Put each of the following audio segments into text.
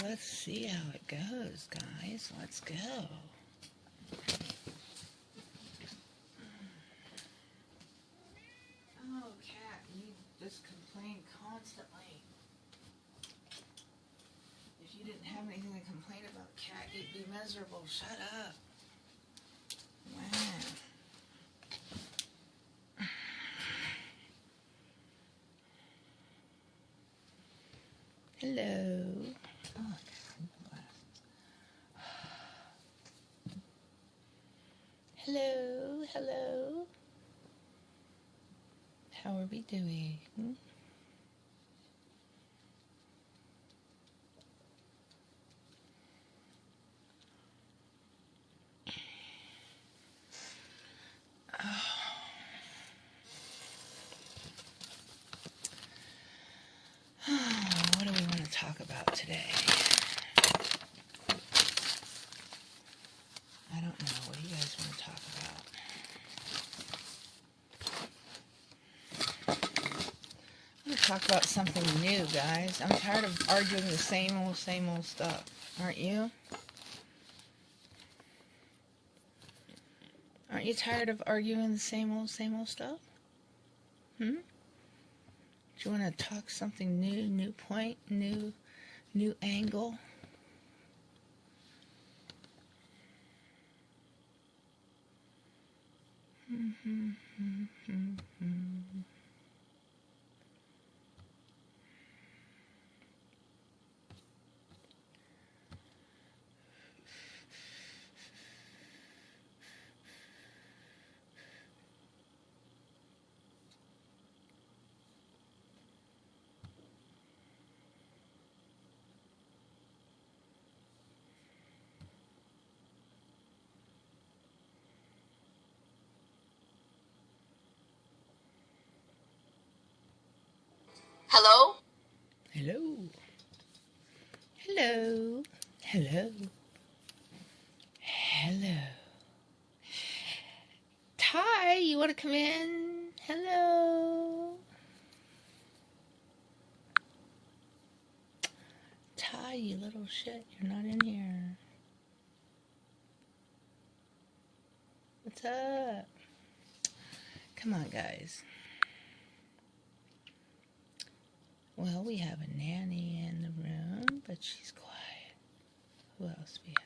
let's see how it goes, guys. Let's go. Oh, cat, you just complain constantly. If you didn't have anything to complain about, cat, you'd be miserable. Shut up. Wow. Hello. Oh, hello, hello. How are we doing? What do we want to talk about today? I don't know. What do you guys want to talk about? I'm going to talk about something new, guys. I'm tired of arguing the same old stuff. Aren't you? Aren't you tired of arguing the same old stuff? Do you want to talk something new point, new angle? Hello? Hello. Hello. Hello. Hello. Ty, you want to come in? Hello. Ty, you little shit, you're not in here. What's up? Come on, guys. Well, we have a nanny in the room, but she's quiet. Who else we have?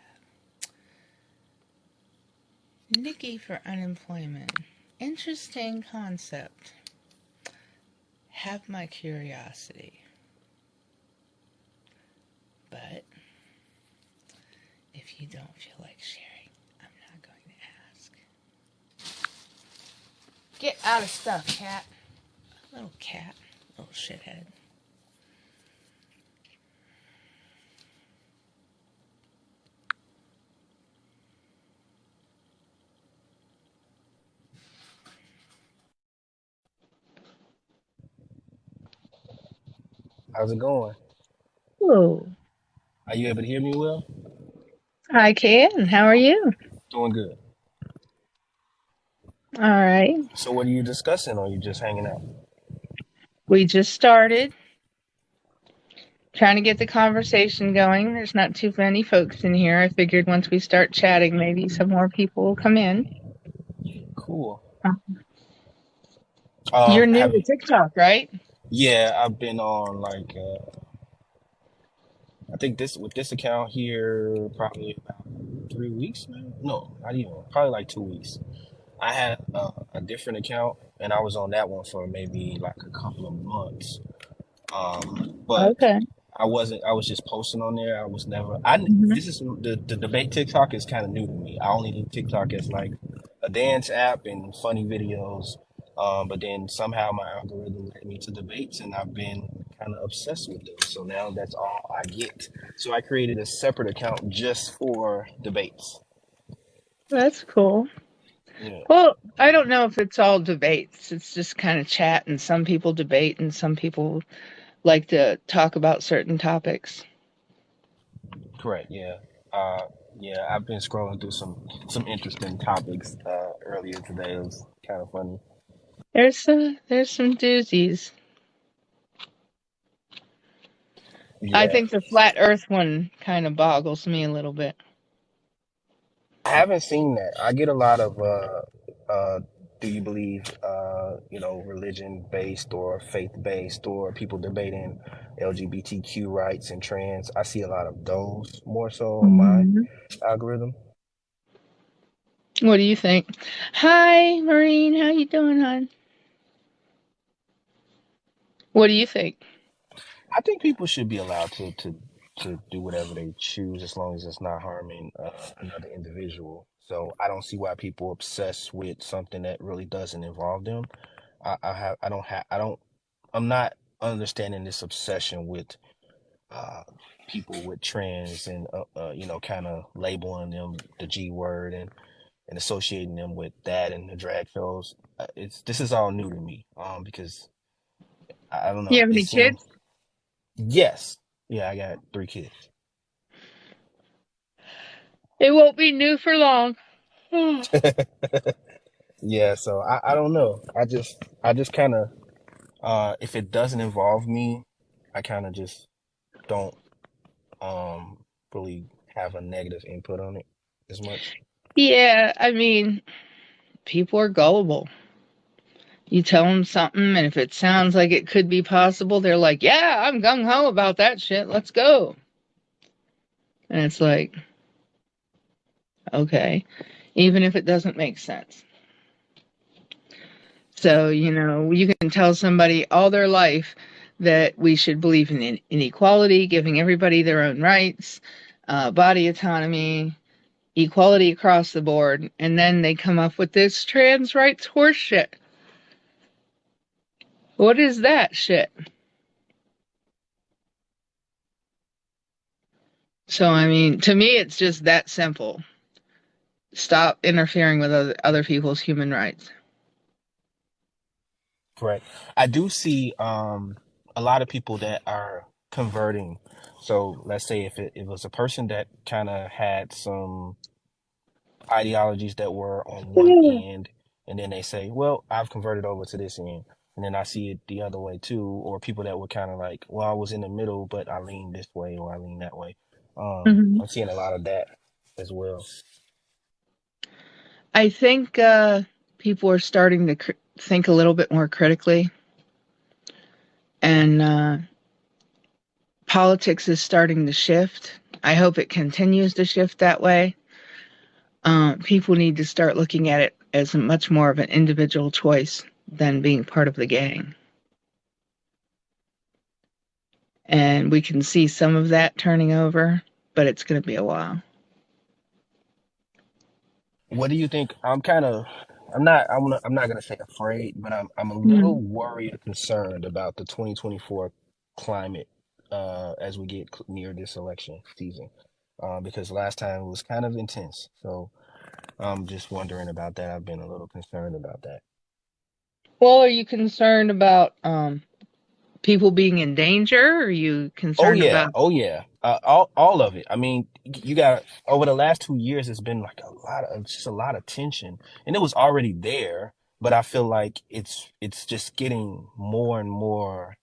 Nikki for unemployment. Interesting concept. Have my curiosity. But if you don't feel like sharing, I'm not going to ask. Get out of stuff, cat. Little cat. Little shithead. How's it going? Hello. Are you able to hear me well? I can. How are you? Doing good. All right. So what are you discussing, or are you just hanging out? We just started trying to get the conversation going. There's not too many folks in here. I figured once we start chatting, maybe some more people will come in. Cool. You're new Have to TikTok, right? Yeah, I've been on I think this account here probably about 3 weeks now. No, not even. Probably like 2 weeks. I had a different account, and I was on that one for maybe like a couple of months. But Okay. I wasn't. I was just posting on there. I was never. This is the debate TikTok is kind of new to me. I only do TikTok as like a dance app and funny videos. But then somehow my algorithm led me to debates, and I've been kind of obsessed with them. So now that's all I get. So I created a separate account just for debates. That's cool. Yeah. Well, I don't know if it's all debates. It's just kind of chat, and some people debate, and some people like to talk about certain topics. Correct. Yeah. Yeah. I've been scrolling through some interesting topics earlier today. It was kind of funny. There's some doozies. I Yeah, think the flat Earth one kind of boggles me a little bit. I haven't seen that. I get a lot of do you believe religion based or faith based or people debating LGBTQ rights and trans. I see a lot of those more so on my Mhm. algorithm. What do you think? Hi, Maureen. How you doing, hon? What do you think? I think people should be allowed to do whatever they choose as long as it's not harming another individual. So I don't see why people obsess with something that really doesn't involve them. I don't I'm not understanding this obsession with uh people with trans and kind of labeling them the G word and associating them with that and the drag shows. It's This is all new to me because I don't You know. have It any seems kids? yes. Yeah, I got 3 kids. It won't be new for long. Yeah, so I don't know. I just kind of if it doesn't involve me, I kind of just don't um really have a negative input on it as much. Yeah, I mean, people are gullible. You tell them something, and if it sounds like it could be possible, they're like, "Yeah, I'm gung ho about that shit. Let's go." And it's like, okay, even if it doesn't make sense. So, you can tell somebody all their life that we should believe in inequality, giving everybody their own rights, body autonomy, equality across the board, and then they come up with this trans rights horseshit. What is that shit? So, I mean, to me, it's just that simple. Stop interfering with other people's human rights. Correct. I do see a lot of people that are converting. So let's say if it was a person that kind of had some ideologies that were on one end, and then they say, "Well, I've converted over to this end," and then I see it the other way too, or people that were kind of like, "Well, I was in the middle, but I lean this way or I lean that way." Mhm. I'm seeing a lot of that as well. I think people are starting to think a little bit more critically, and politics is starting to shift. I hope it continues to shift that way. People need to start looking at it as much more of an individual choice than being part of the gang. And we can see some of that turning over, but it's going to be a while. What do you think? I'm not gonna say afraid, but I'm a Mhm. little worried or concerned about the 2024 climate as we get near this election season. Because last time it was kind of intense. So I'm just wondering about that. I've been a little concerned about that. Well, are you concerned about people being in danger? Or are you Oh concerned yeah, about? oh yeah, all of it. I mean, you got over the last 2 years, it's been like just a lot of tension, and it was already there, but I feel like it's just getting more and more.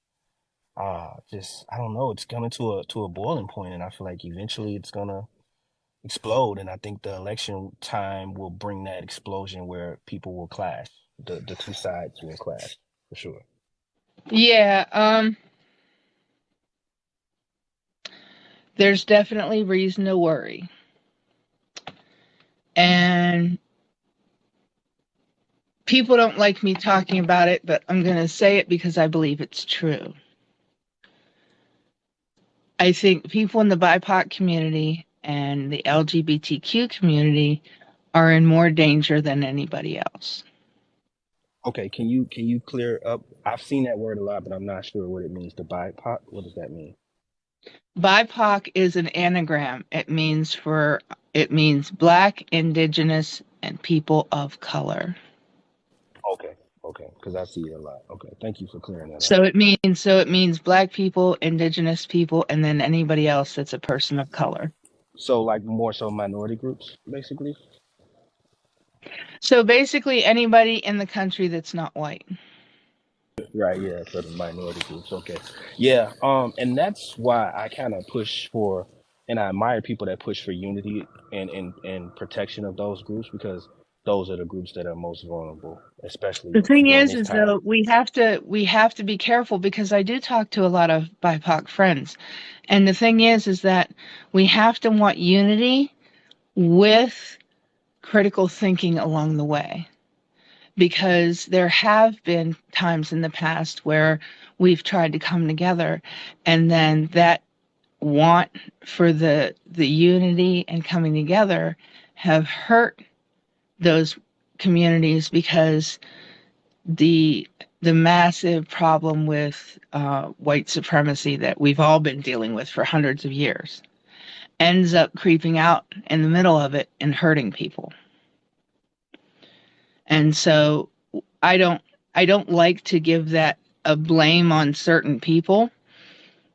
Just I don't know, it's coming to a boiling point, and I feel like eventually it's gonna explode, and I think the election time will bring that explosion where people will clash, the two sides will clash for sure. Yeah, there's definitely reason to worry. And people don't like me talking about it, but I'm going to say it because I believe it's true. I think people in the BIPOC community and the LGBTQ community are in more danger than anybody else. Okay, can you clear up? I've seen that word a lot, but I'm not sure what it means. The BIPOC, what does that mean? BIPOC is an anagram. It means Black, Indigenous, and people of color. Okay, okay, because I see it a lot. Okay, thank you for clearing that up. So it means Black people, Indigenous people, and then anybody else that's a person of color. So like more so minority groups, basically. So basically anybody in the country that's not white. Right, yeah, for the minority groups. Okay. Yeah, and that's why I kind of push for, and I admire people that push for unity and protection of those groups, because those are the groups that are most vulnerable, especially The thing during is, this is time. though we have to be careful, because I do talk to a lot of BIPOC friends, and the thing is that we have to want unity with critical thinking along the way, because there have been times in the past where we've tried to come together, and then that want for the unity and coming together have hurt those communities, because the massive problem with white supremacy that we've all been dealing with for hundreds of years ends up creeping out in the middle of it and hurting people. And so I don't I don't like to give that a blame on certain people,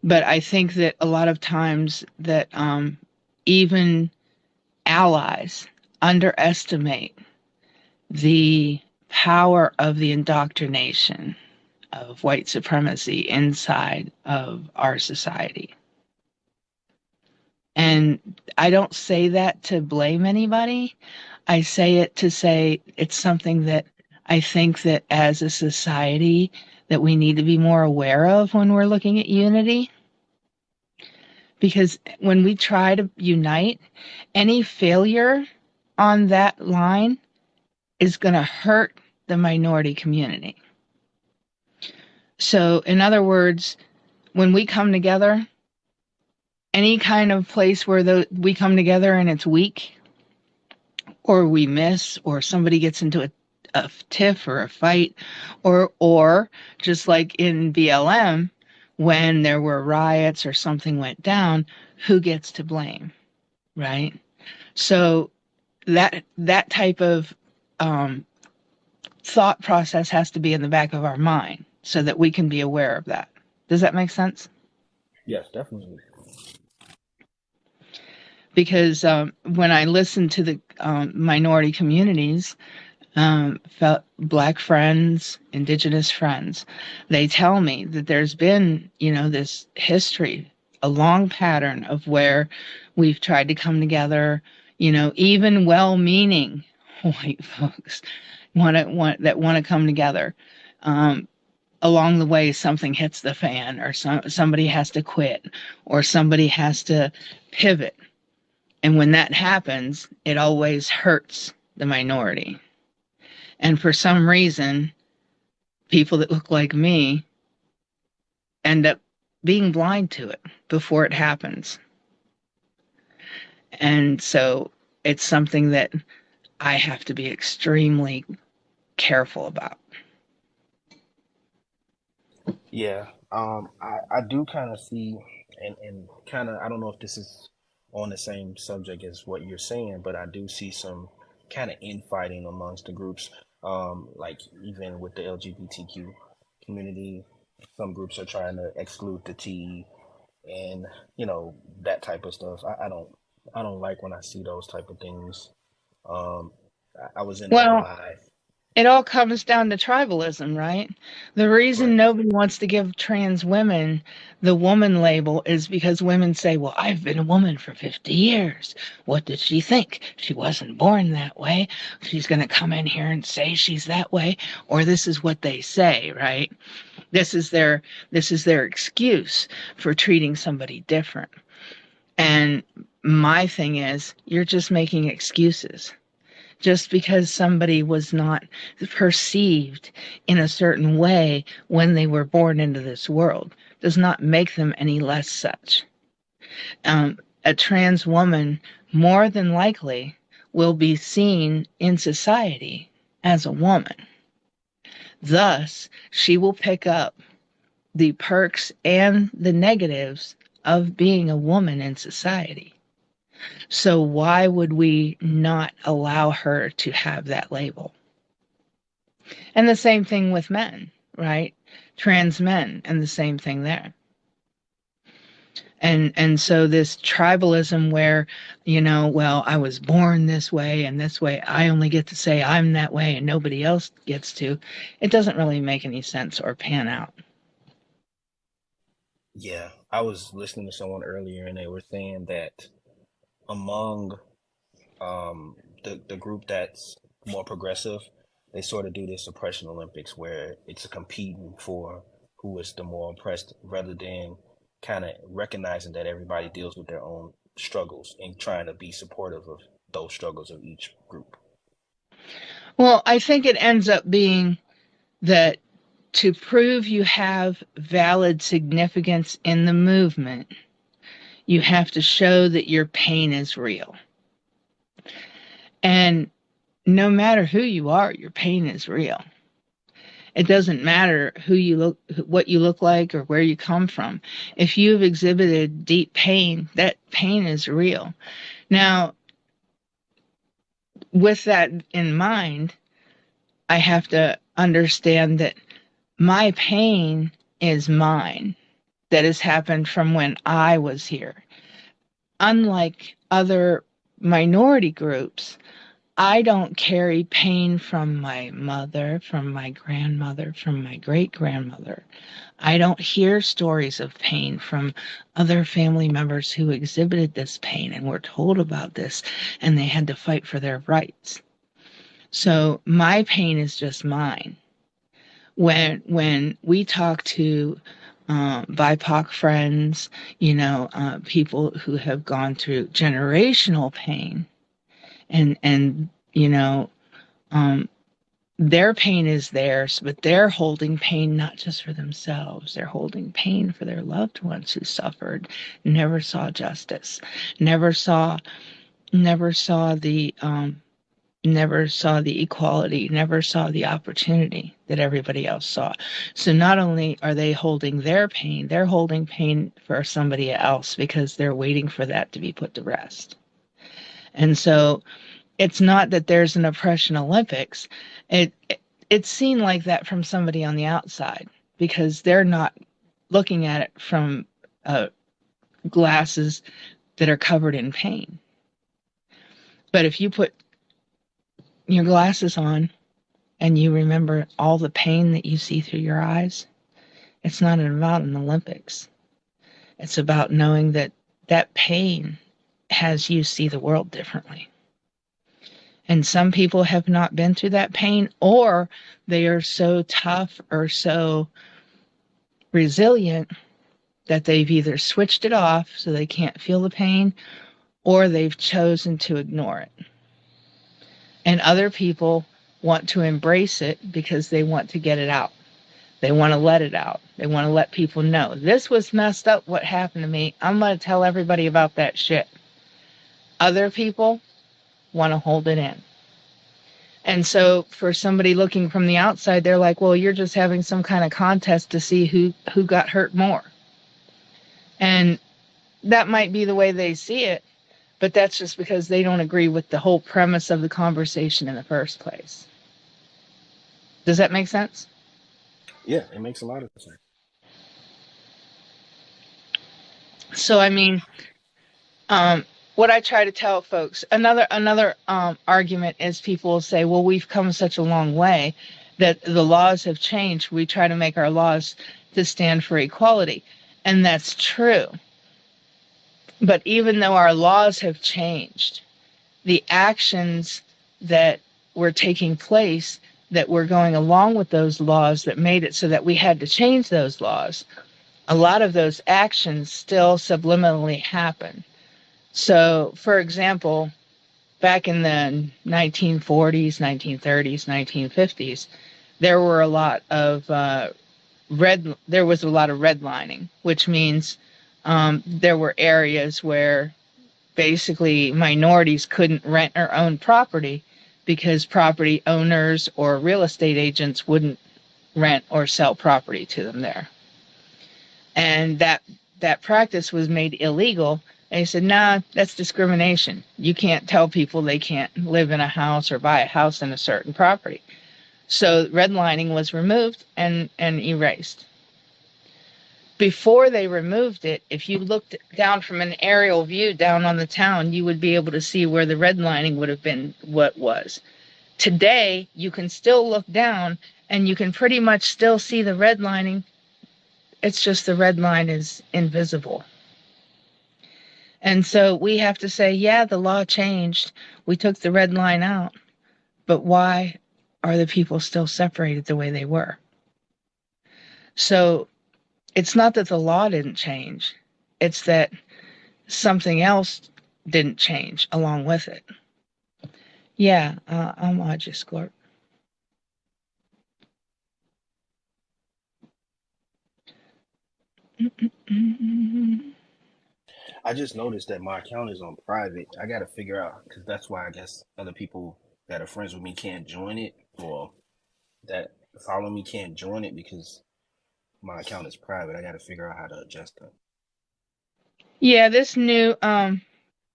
but I think that a lot of times that even allies underestimate the power of the indoctrination of white supremacy inside of our society. And I don't say that to blame anybody. I say it to say it's something that I think that as a society that we need to be more aware of when we're looking at unity. Because when we try to unite, any failure on that line is going to hurt the minority community. So, in other words, when we come together, any kind of place where we come together and it's weak, or we miss, or somebody gets into a tiff or a fight, or just like in BLM, when there were riots or something went down, who gets to blame, right? So that type of thought process has to be in the back of our mind so that we can be aware of that. Does that make sense? Yes, definitely. Because when I listen to the minority communities, felt Black friends, Indigenous friends, they tell me that there's been, this history, a long pattern of where we've tried to come together, even well-meaning white folks that want to come together. Along the way, something hits the fan, or somebody has to quit, or somebody has to pivot. And when that happens, it always hurts the minority. And for some reason, people that look like me end up being blind to it before it happens. And so it's something that I have to be extremely careful about. Yeah, I do kind of see, and kind of, I don't know if this is on the same subject as what you're saying, but I do see some kind of infighting amongst the groups. Like even with the LGBTQ community, some groups are trying to exclude the T, and that type of stuff. I don't like when I see those type of things. Um, I was in a Well, live. it all comes down to tribalism, right? The reason Right. nobody wants to give trans women the woman label is because women say, well, I've been a woman for 50 years. What did she think? She wasn't born that way. She's going to come in here and say she's that way, or this is what they say, right? This is their excuse for treating somebody different. And my thing is, you're just making excuses. Just because somebody was not perceived in a certain way when they were born into this world does not make them any less such. A trans woman more than likely will be seen in society as a woman. Thus, she will pick up the perks and the negatives of being a woman in society. So why would we not allow her to have that label? And the same thing with men, right? Trans men, and the same thing there. And so this tribalism where, well, I was born this way and this way, I only get to say I'm that way and nobody else gets to, it doesn't really make any sense or pan out. Yeah, I was listening to someone earlier and they were saying that among the group that's more progressive, they sort of do this oppression Olympics where it's a competing for who is the more oppressed rather than kind of recognizing that everybody deals with their own struggles and trying to be supportive of those struggles of each group. Well, I think it ends up being that to prove you have valid significance in the movement, you have to show that your pain is real. And no matter who you are, your pain is real. It doesn't matter who you look, what you look like, or where you come from. If you've exhibited deep pain, that pain is real. Now, with that in mind, I have to understand that my pain is mine. That has happened from when I was here. Unlike other minority groups, I don't carry pain from my mother, from my grandmother, from my great-grandmother. I don't hear stories of pain from other family members who exhibited this pain and were told about this, and they had to fight for their rights. So my pain is just mine. When we talk to BIPOC friends, people who have gone through generational pain, and their pain is theirs, but they're holding pain not just for themselves. They're holding pain for their loved ones who suffered, never saw justice, never saw the equality, never saw the opportunity that everybody else saw. So not only are they holding their pain, they're holding pain for somebody else because they're waiting for that to be put to rest. And so it's not that there's an oppression Olympics. It's seen like that from somebody on the outside because they're not looking at it from glasses that are covered in pain. But if you put your glasses on and you remember all the pain that you see through your eyes, it's not about an Olympics. It's about knowing that that pain has you see the world differently. And some people have not been through that pain, or they are so tough or so resilient that they've either switched it off so they can't feel the pain, or they've chosen to ignore it. And other people want to embrace it because they want to get it out. They want to let it out. They want to let people know, this was messed up what happened to me. I'm going to tell everybody about that shit. Other people want to hold it in. And so for somebody looking from the outside, they're like, well, you're just having some kind of contest to see who got hurt more. And that might be the way they see it, but that's just because they don't agree with the whole premise of the conversation in the first place. Does that make sense? Yeah, it makes a lot of sense. So, I mean, what I try to tell folks, another argument is people will say, well, we've come such a long way that the laws have changed. We try to make our laws to stand for equality. And that's true. But even though our laws have changed, the actions that were taking place, that were going along with those laws that made it so that we had to change those laws, a lot of those actions still subliminally happen. So, for example, back in the 1940s, 1930s, 1950s, there was a lot of redlining, which means there were areas where basically minorities couldn't rent or own property because property owners or real estate agents wouldn't rent or sell property to them there. And that practice was made illegal. And he said, nah, that's discrimination. You can't tell people they can't live in a house or buy a house in a certain property. So redlining was removed and erased. before they removed it, if you looked down from an aerial view down on the town, you would be able to see where the redlining would have been what was. Today, you can still look down and you can pretty much still see the redlining. It's just the red line is invisible. And so we have to say, yeah, the law changed. We took the red line out. But why are the people still separated the way they were? So it's not that the law didn't change. It's that something else didn't change along with it. Yeah, I'll mod you, Scorp. I just noticed that my account is on private. I gotta figure out because that's why I guess other people that are friends with me can't join it, or that follow me can't join it because my account is private. I gotta figure out how to adjust that. Yeah, this new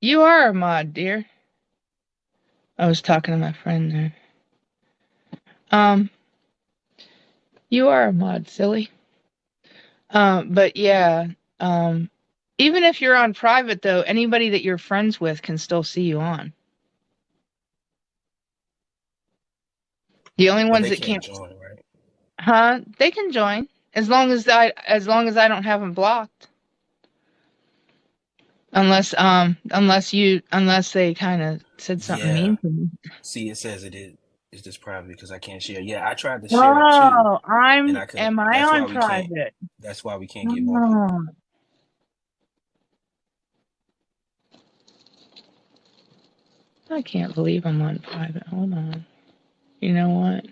you are a mod, dear. I was talking to my friend there. You are a mod, silly. But yeah, even if you're on private though, anybody that you're friends with can still see you on. The only But ones they that can't can't, join, right? huh? They can join as long as I don't have them blocked. Unless they kind of said something Yeah. mean to me. See, it says it is. Is this private because I can't share? Yeah, I tried to share it too, Oh, and I couldn't. am I That's why on we can't. private? That's why we can't get more people. Oh, I can't believe I'm on private. Hold on. You know what?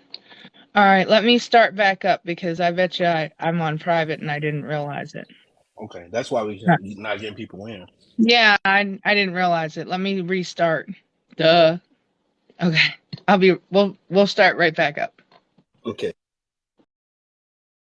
All right, let me start back up because I bet you I'm on private and I didn't realize it. Okay, that's why we Huh. not getting people in. Yeah, I didn't realize it. Let me restart. Duh. Okay. We'll start right back up. Okay.